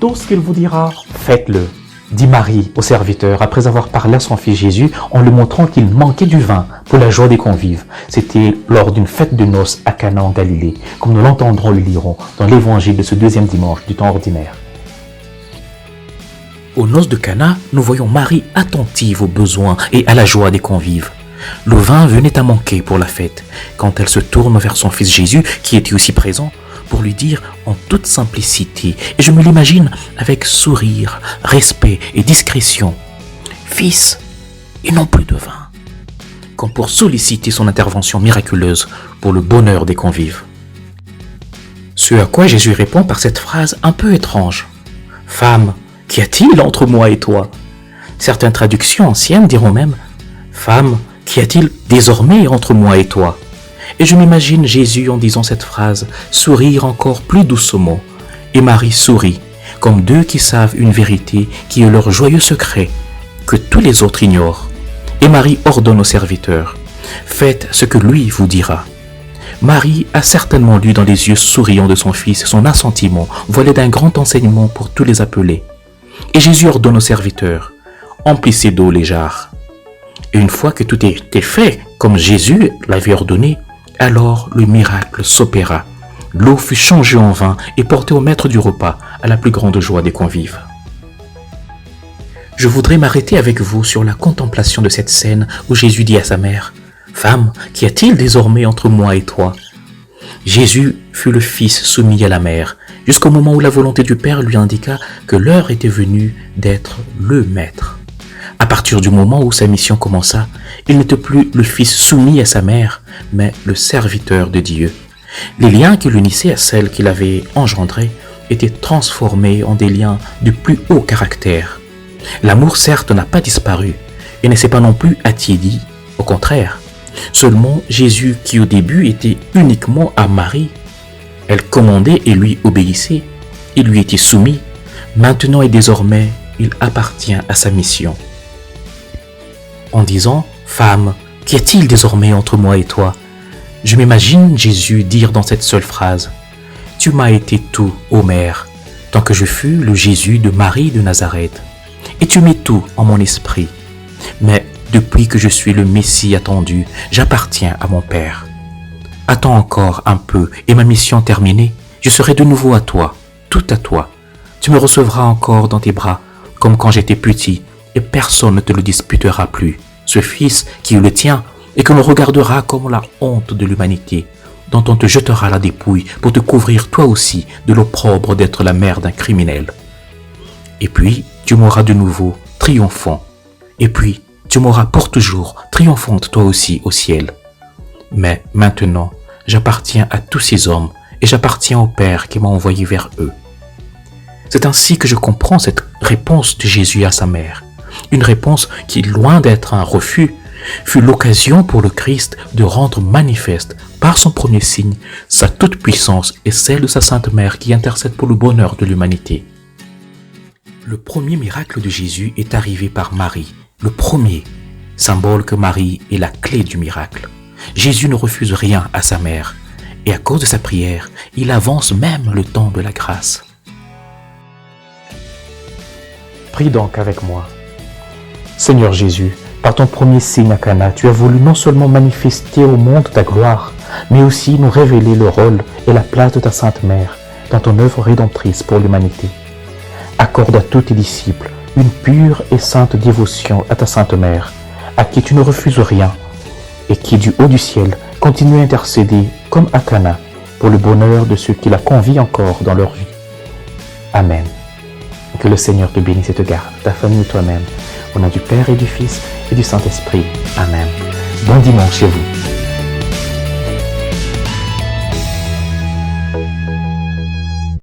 tout ce qu'il vous dira, faites-le. Dit Marie au serviteur, après avoir parlé à son fils Jésus, en lui montrant qu'il manquait du vin pour la joie des convives. C'était lors d'une fête de noces à Cana en Galilée, comme nous l'entendrons et le lirons dans l'évangile de ce deuxième dimanche du temps ordinaire. Aux noces de Cana, nous voyons Marie attentive aux besoins et à la joie des convives. Le vin venait à manquer pour la fête, quand elle se tourne vers son fils Jésus, qui était aussi présent, pour lui dire en toute simplicité, et je me l'imagine avec sourire, respect et discrétion, « Fils, ils n'ont plus de vin », comme pour solliciter son intervention miraculeuse pour le bonheur des convives. Ce à quoi Jésus répond par cette phrase un peu étrange, « Femme, qu'y a-t-il entre moi et toi ?» Certaines traductions anciennes diront même, « Femme, qu'y a-t-il désormais entre moi et toi ?» Et je m'imagine Jésus en disant cette phrase, sourire encore plus doucement. Et Marie sourit, comme deux qui savent une vérité qui est leur joyeux secret, que tous les autres ignorent. Et Marie ordonne au serviteur, faites ce que lui vous dira. Marie a certainement lu dans les yeux souriants de son fils son assentiment, voilé d'un grand enseignement pour tous les appelés. Et Jésus ordonne au serviteur, emplissez d'eau les jarres. Et une fois que tout était fait, comme Jésus l'avait ordonné, alors le miracle s'opéra. L'eau fut changée en vin et portée au maître du repas, à la plus grande joie des convives. Je voudrais m'arrêter avec vous sur la contemplation de cette scène où Jésus dit à sa mère, « Femme, qu'y a-t-il désormais entre moi et toi ?» Jésus fut le Fils soumis à la mère, jusqu'au moment où la volonté du Père lui indiqua que l'heure était venue d'être le Maître. À partir du moment où sa mission commença, il n'était plus le Fils soumis à sa mère, mais le serviteur de Dieu. Les liens qui l'unissaient à celle qu'il avait engendrée étaient transformés en des liens du plus haut caractère. L'amour, certes, n'a pas disparu et ne s'est pas non plus attiédi, au contraire. Seulement Jésus, qui au début était uniquement à Marie, elle commandait et lui obéissait, il lui était soumis, maintenant et désormais, il appartient à sa mission. En disant « Femme, qu'y a-t-il désormais entre moi et toi ?» Je m'imagine Jésus dire dans cette seule phrase « Tu m'as été tout, ô Mère, tant que je fus le Jésus de Marie de Nazareth. Et tu mets tout en mon esprit. Mais depuis que je suis le Messie attendu, j'appartiens à mon Père. Attends encore un peu et ma mission terminée, je serai de nouveau à toi, tout à toi. Tu me recevras encore dans tes bras, comme quand j'étais petit, et personne ne te le disputera plus. Ce Fils qui est le tien et que l'on regardera comme la honte de l'humanité, dont on te jettera la dépouille pour te couvrir toi aussi de l'opprobre d'être la mère d'un criminel. Et puis, tu m'auras de nouveau, triomphant. Et puis, tu m'auras pour toujours, triomphante toi aussi au ciel. Mais maintenant, j'appartiens à tous ces hommes et j'appartiens au Père qui m'a envoyé vers eux. C'est ainsi que je comprends cette réponse de Jésus à sa mère. Une réponse qui, loin d'être un refus, fut l'occasion pour le Christ de rendre manifeste, par son premier signe, sa toute-puissance et celle de sa Sainte Mère qui intercède pour le bonheur de l'humanité. Le premier miracle de Jésus est arrivé par Marie, le premier, symbole que Marie est la clé du miracle. Jésus ne refuse rien à sa mère, et à cause de sa prière, il avance même le temps de la grâce. Prie donc avec moi. Seigneur Jésus, par ton premier signe à Cana, tu as voulu non seulement manifester au monde ta gloire, mais aussi nous révéler le rôle et la place de ta Sainte Mère dans ton œuvre rédemptrice pour l'humanité. Accorde à tous tes disciples une pure et sainte dévotion à ta Sainte Mère, à qui tu ne refuses rien, et qui du haut du ciel continue à intercéder comme à Cana pour le bonheur de ceux qui la convient encore dans leur vie. Amen. Que le Seigneur te bénisse et te garde, ta famille et toi-même, au nom du Père et du Fils et du Saint-Esprit. Amen. Bon dimanche chez vous.